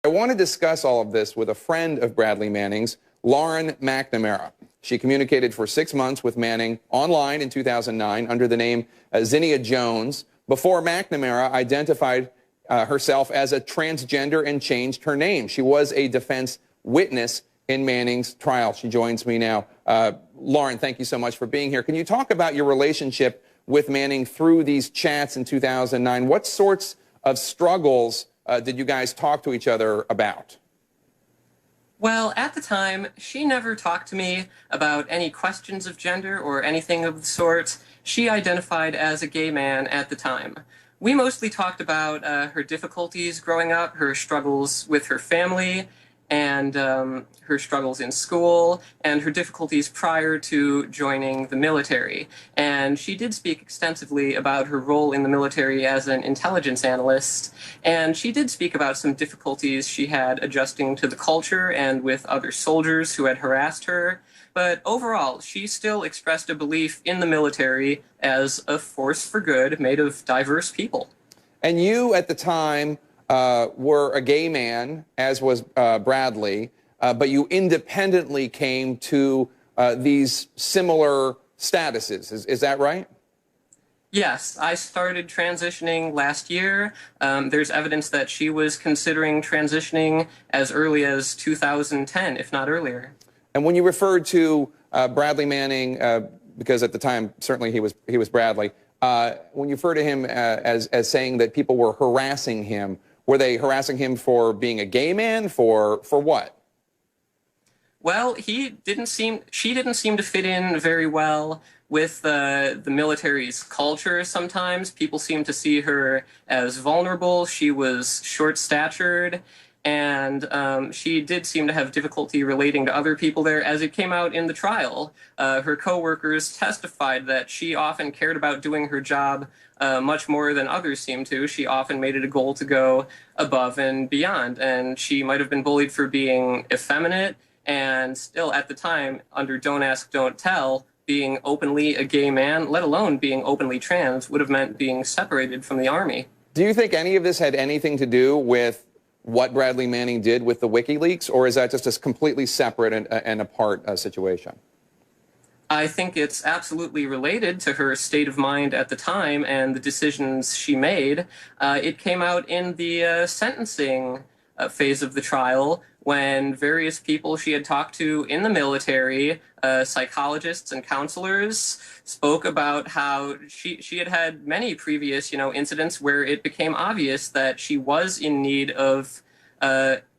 I want to discuss all of this with a friend of Bradley Manning's, Lauren McNamara. She communicated for 6 months with Manning online in 2009 under the name Zinnia Jones before McNamara identified herself as a transgender and changed her name. She was a defense witness in Manning's trial. She joins me now. Lauren, thank you so much for being here. Can you talk about your relationship with Manning through these chats in 2009? What sorts of struggles did you guys talk to each other about? Well, at the time, she never talked to me about any questions of gender or anything of the sort. She identified as a gay man at the time. We mostly talked about her difficulties growing up, her struggles with her family, and her struggles in school, and her difficulties prior to joining the military. And she did speak extensively about her role in the military as an intelligence analyst, and she did speak about some difficulties she had adjusting to the culture and with other soldiers who had harassed her. But overall, she still expressed a belief in the military as a force for good made of diverse people. And you, at the time, were a gay man, as was Bradley, but you independently came to these similar statuses. Is that right? Yes, I started transitioning last year. There's evidence that she was considering transitioning as early as 2010, if not earlier. And when you referred to Bradley Manning, because at the time certainly he was Bradley, when you refer to him as saying that people were harassing him, were they harassing him for being a gay man? For what? Well, she didn't seem to fit in very well with the military's culture sometimes. People seemed to see her as vulnerable. She was short-statured, and she did seem to have difficulty relating to other people there. As it came out in the trial, her coworkers testified that she often cared about doing her job much more than others seemed to. She often made it a goal to go above and beyond, and she might have been bullied for being effeminate, and still at the time, under Don't Ask, Don't Tell, being openly a gay man, let alone being openly trans, would have meant being separated from the Army. Do you think any of this had anything to do with what Bradley Manning did with the WikiLeaks, or is that just a completely separate and apart situation? I think it's absolutely related to her state of mind at the time and the decisions she made. It came out in the sentencing phase of the trial when various people she had talked to in the military, psychologists and counselors, spoke about how she had had many previous, incidents where it became obvious that she was in need of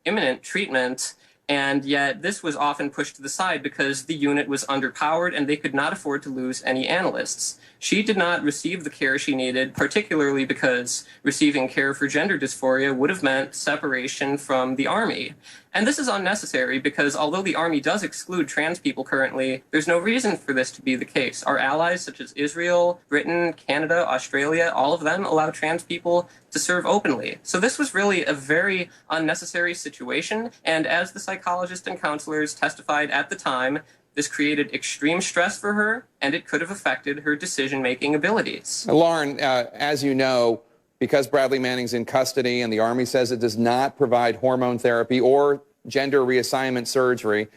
imminent treatment. And yet this was often pushed to the side because the unit was underpowered and they could not afford to lose any analysts. She did not receive the care she needed, particularly because receiving care for gender dysphoria would have meant separation from the Army. And this is unnecessary because although the Army does exclude trans people currently, there's no reason for this to be the case. Our allies, such as Israel, Britain, Canada, Australia, all of them allow trans people to serve openly. So this was really a very unnecessary situation, and as the psychologists and counselors testified at the time, this created extreme stress for her, and it could have affected her decision-making abilities. Lauren, as you know, because Bradley Manning's in custody and the Army says it does not provide hormone therapy or gender reassignment surgery,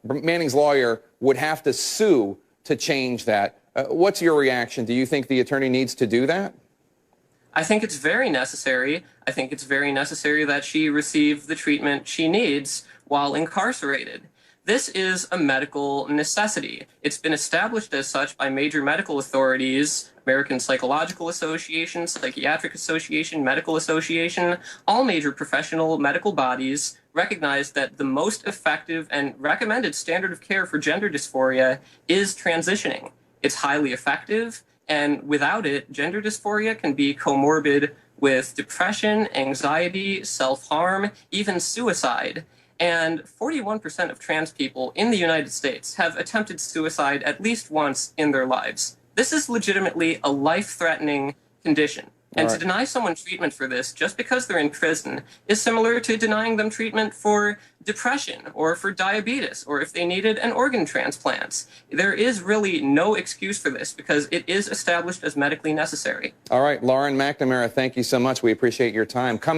Manning's lawyer would have to sue to change that. What's your reaction? Do you think the attorney needs to do that? I think it's very necessary. I think it's very necessary that she receive the treatment she needs while incarcerated. This is a medical necessity. It's been established as such by major medical authorities, American Psychological Association, Psychiatric Association, Medical Association. All major professional medical bodies recognize that the most effective and recommended standard of care for gender dysphoria is transitioning. It's highly effective, and without it, gender dysphoria can be comorbid with depression, anxiety, self-harm, even suicide. And 41% of trans people in the United States have attempted suicide at least once in their lives. This is legitimately a life-threatening condition. And to deny someone treatment for this just because they're in prison is similar to denying them treatment for depression or for diabetes or if they needed an organ transplant. There is really no excuse for this because it is established as medically necessary. All right, Lauren McNamara, thank you so much. We appreciate your time.